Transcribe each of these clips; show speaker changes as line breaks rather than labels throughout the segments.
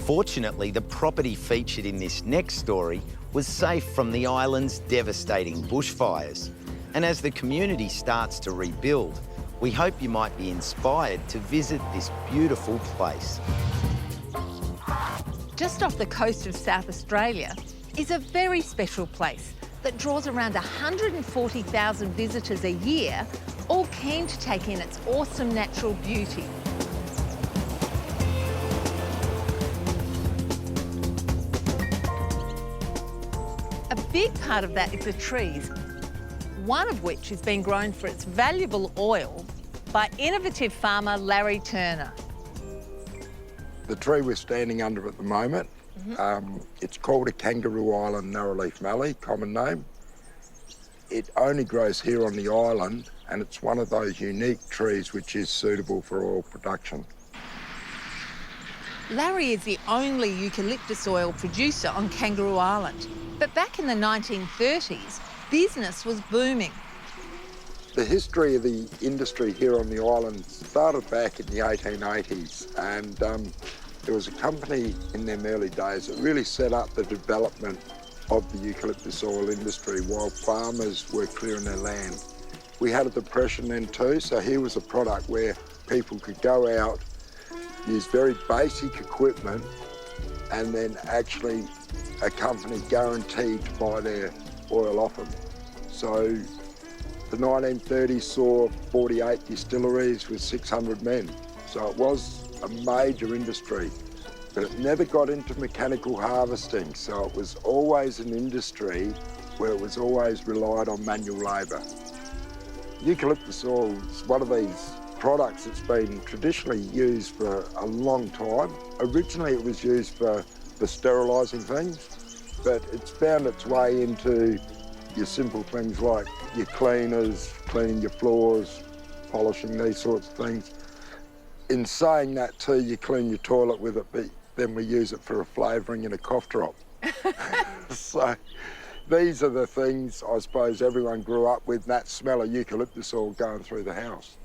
Fortunately, the property featured in this next story was safe from the island's devastating bushfires. And as the community starts to rebuild, we hope you might be inspired to visit this beautiful place.
Just off the coast of South Australia is a very special place that draws around 140,000 visitors a year, all keen to take in its awesome natural beauty. A big part of that is the trees, one of which is being grown for its valuable oil by innovative farmer Larry Turner.
The tree we're standing under at the moment, it's called a Kangaroo Island narrowleaf mallee, common name. It only grows here on the island, and it's one of those unique trees which is suitable for oil production.
Larry is the only eucalyptus oil producer on Kangaroo Island. But back in the 1930s, business was booming.
The history of the industry here on the island started back in the 1880s, and there was a company in them early days that really set up the development of the eucalyptus oil industry while farmers were clearing their land. We had a depression then too, so here was a product where people could go out, use very basic equipment, and then actually a company guaranteed to buy their oil off them. So the 1930s saw 48 distilleries with 600 men. So it was a major industry, but it never got into mechanical harvesting. So it was always an industry where it was always relied on manual labour. Eucalyptus oil is one of these products that's been traditionally used for a long time. Originally it was used for sterilising things, but it's found its way into your simple things like your cleaners, cleaning your floors, polishing, these sorts of things. In saying that too, you clean your toilet with it, but then we use it for a flavouring in a cough drop. So these are the things I suppose everyone grew up with, that smell of eucalyptus oil going through the house.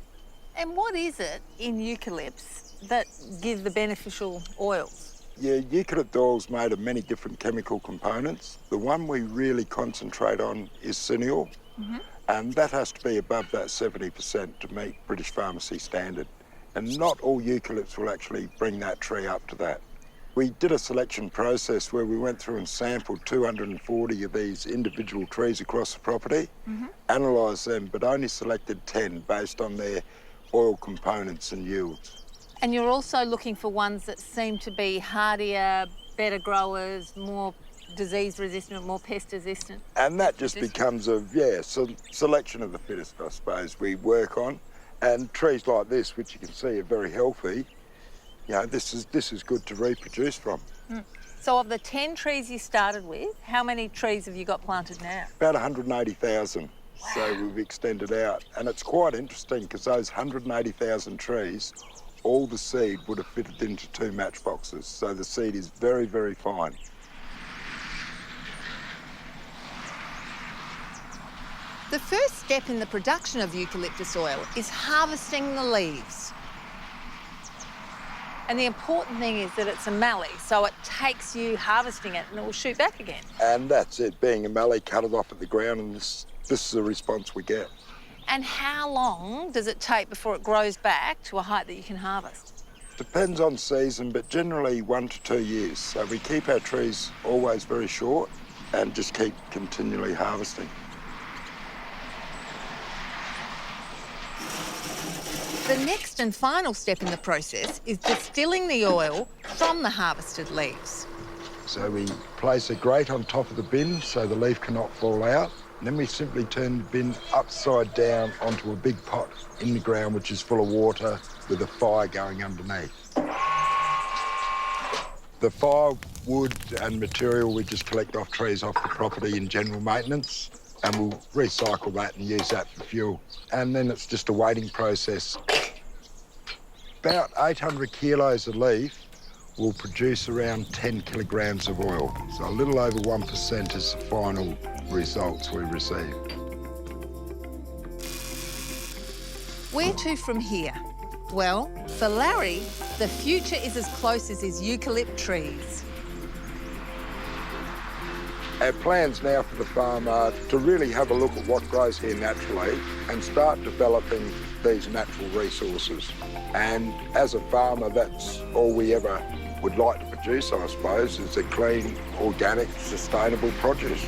And what is it in eucalypts that give the beneficial oils?
Yeah, eucalypt oil's made of many different chemical components. The one we really concentrate on is cineol, and that has to be above that 70% to meet British pharmacy standard. And not all eucalypts will actually bring that tree up to that. We did a selection process where we went through and sampled 240 of these individual trees across the property, analysed them, but only selected 10 based on their oil components and yields.
And you're also looking for ones that seem to be hardier, better growers, more disease resistant, more pest resistant.
And that just becomes a, selection of the fittest, I suppose, we work on. And trees like this, which you can see are very healthy, you know, this is good to reproduce from.
So of the 10 trees you started with, how many trees have you got planted now?
About 180,000. Wow. So we've extended out. And it's quite interesting because those 180,000 trees, all the seed would have fitted into 2 matchboxes. So the seed is very, very fine.
The first step in the production of eucalyptus oil is harvesting the leaves. And the important thing is that it's a mallee, so it takes you harvesting it and it will shoot back again.
And that's it, being a mallee, cut it off at the ground, and this is the response we get.
And how long does it take before it grows back to a height that you can harvest?
Depends on season, but generally 1 to 2 years. So we keep our trees always very short and just keep continually harvesting.
The next and final step in the process is distilling the oil from the harvested leaves.
So we place a grate on top of the bin so the leaf cannot fall out. And then we simply turn the bin upside down onto a big pot in the ground which is full of water with a fire going underneath. The firewood and material we just collect off trees off the property in general maintenance, and we'll recycle that and use that for fuel. And then it's just a waiting process. About 800 kilos a leaf will produce around 10 kilograms of oil. So a little over 1% is the final results we receive.
Where to from here? Well, for Larry, the future is as close as his eucalypt trees.
Our plans now for the farm are to really have a look at what grows here naturally and start developing these natural resources. And as a farmer, that's all we ever would like to produce, I suppose, is a clean, organic, sustainable produce.